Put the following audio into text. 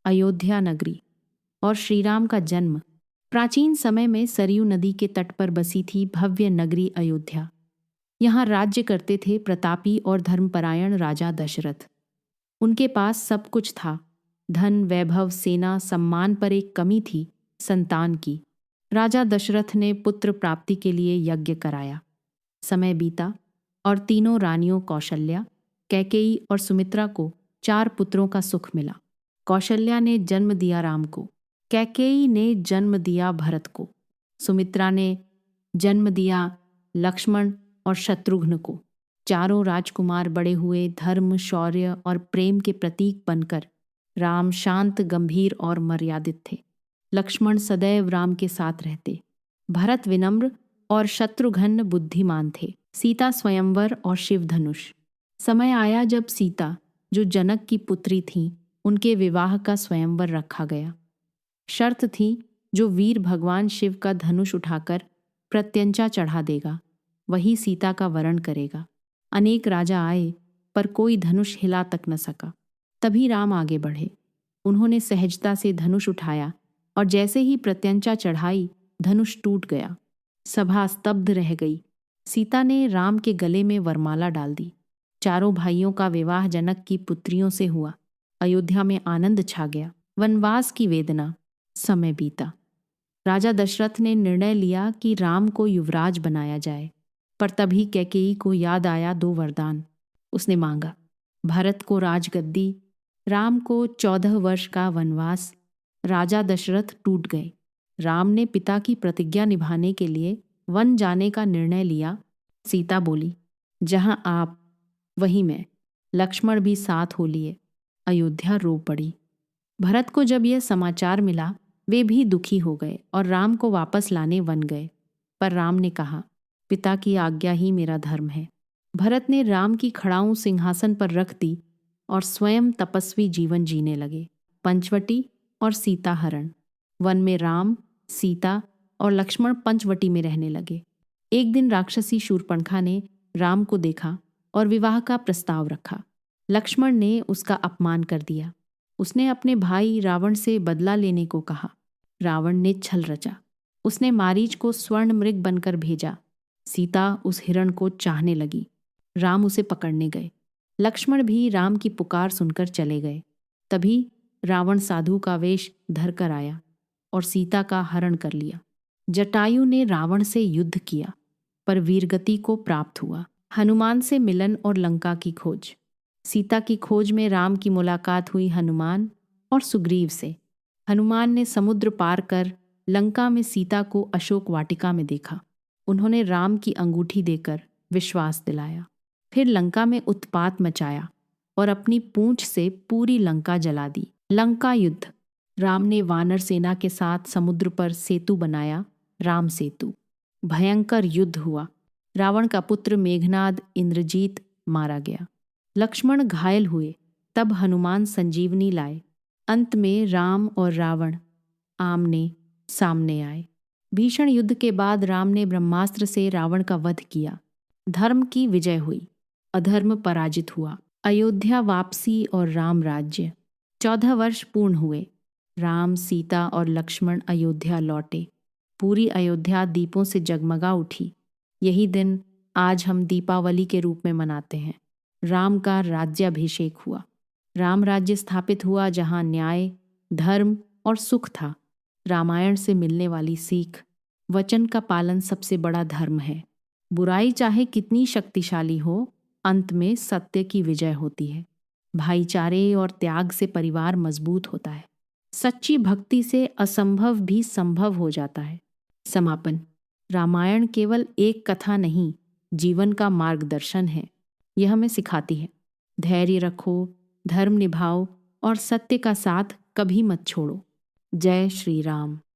अयोध्या नगरी और श्रीराम का जन्म। प्राचीन समय में सरयू नदी के तट पर बसी थी भव्य नगरी अयोध्या। यहाँ राज्य करते थे प्रतापी और धर्मपरायण राजा दशरथ। उनके पास सब कुछ था, धन, वैभव, सेना, सम्मान, पर एक कमी थी, संतान की। राजा दशरथ ने पुत्र प्राप्ति के लिए यज्ञ कराया। समय बीता और तीनों रानियों कौशल्या, कैकेयी और सुमित्रा को 4 पुत्रों का सुख मिला। कौशल्या ने जन्म दिया राम को, कैकेयी ने जन्म दिया भरत को, सुमित्रा ने जन्म दिया लक्ष्मण और शत्रुघ्न को। चारों राजकुमार बड़े हुए धर्म, शौर्य और प्रेम के प्रतीक बनकर। राम शांत, गंभीर और मर्यादित थे। लक्ष्मण सदैव राम के साथ रहते। भरत विनम्र और शत्रुघ्न बुद्धिमान थे। सीता स्वयंवर और शिवधनुष। समय आया जब सीता, जो जनक की पुत्री थीं, उनके विवाह का स्वयंवर रखा गया। शर्त थी, जो वीर भगवान शिव का धनुष उठाकर प्रत्यंचा चढ़ा देगा, वही सीता का वरण करेगा। अनेक राजा आए, पर कोई धनुष हिला तक न सका। तभी राम आगे बढ़े। उन्होंने सहजता से धनुष उठाया और जैसे ही प्रत्यंचा चढ़ाई, धनुष टूट गया। सभा स्तब्ध रह गई। सीता ने राम के गले में वरमाला डाल दी। चारों भाइयों का विवाह जनक की पुत्रियों से हुआ। अयोध्या में आनंद छा गया। वनवास की वेदना। समय बीता। राजा दशरथ ने निर्णय लिया कि राम को युवराज बनाया जाए, पर तभी कैकेयी को याद आया 2 वरदान। उसने मांगा, भरत को राजगद्दी, राम को 14 वर्ष का वनवास। राजा दशरथ टूट गए। राम ने पिता की प्रतिज्ञा निभाने के लिए वन जाने का निर्णय लिया। सीता बोली, जहां आप वहीं मैं। लक्ष्मण भी साथ हो लिए। अयोध्या रो पड़ी। भरत को जब यह समाचार मिला, वे भी दुखी हो गए और राम को वापस लाने वन गए। पर राम ने कहा, पिता की आज्ञा ही मेरा धर्म है। भरत ने राम की खड़ाऊं सिंहासन पर रख दी और स्वयं तपस्वी जीवन जीने लगे। पंचवटी और सीता हरण। वन में राम, सीता और लक्ष्मण पंचवटी में रहने लगे। एक दिन राक्षसी शूर्पणखा ने राम को देखा और विवाह का प्रस्ताव रखा। लक्ष्मण ने उसका अपमान कर दिया। उसने अपने भाई रावण से बदला लेने को कहा। रावण ने छल रचा। उसने मारीच को स्वर्ण मृग बनकर भेजा। सीता उस हिरण को चाहने लगी। राम उसे पकड़ने गए। लक्ष्मण भी राम की पुकार सुनकर चले गए। तभी रावण साधु का वेश धरकर आया और सीता का हरण कर लिया। जटायु ने रावण से युद्ध किया, पर वीरगति को प्राप्त हुआ। हनुमान से मिलन और लंका की खोज। सीता की खोज में राम की मुलाकात हुई हनुमान और सुग्रीव से। हनुमान ने समुद्र पार कर लंका में सीता को अशोक वाटिका में देखा। उन्होंने राम की अंगूठी देकर विश्वास दिलाया। फिर लंका में उत्पात मचाया और अपनी पूंछ से पूरी लंका जला दी। लंका युद्ध। राम ने वानर सेना के साथ समुद्र पर सेतु बनाया, राम सेतु। भयंकर युद्ध हुआ। रावण का पुत्र मेघनाद इंद्रजीत मारा गया। लक्ष्मण घायल हुए। तब हनुमान संजीवनी लाए। अंत में राम और रावण आमने सामने आए। भीषण युद्ध के बाद राम ने ब्रह्मास्त्र से रावण का वध किया। धर्म की विजय हुई, अधर्म पराजित हुआ। अयोध्या वापसी और राम राज्य। 14 वर्ष पूर्ण हुए। राम, सीता और लक्ष्मण अयोध्या लौटे। पूरी अयोध्या दीपों से जगमगा उठी। यही दिन आज हम दीपावली के रूप में मनाते हैं। राम का राज्याभिषेक हुआ। राम राज्य स्थापित हुआ जहां न्याय, धर्म और सुख था। रामायण से मिलने वाली सीख, वचन का पालन सबसे बड़ा धर्म है। बुराई चाहे कितनी शक्तिशाली हो, अंत में सत्य की विजय होती है। भाईचारे और त्याग से परिवार मजबूत होता है। सच्ची भक्ति से असंभव भी संभव हो जाता है। समापन। रामायण केवल एक कथा नहीं, जीवन का मार्गदर्शन है। यह हमें सिखाती है, धैर्य रखो, धर्म निभाओ और सत्य का साथ कभी मत छोड़ो। जय श्री राम।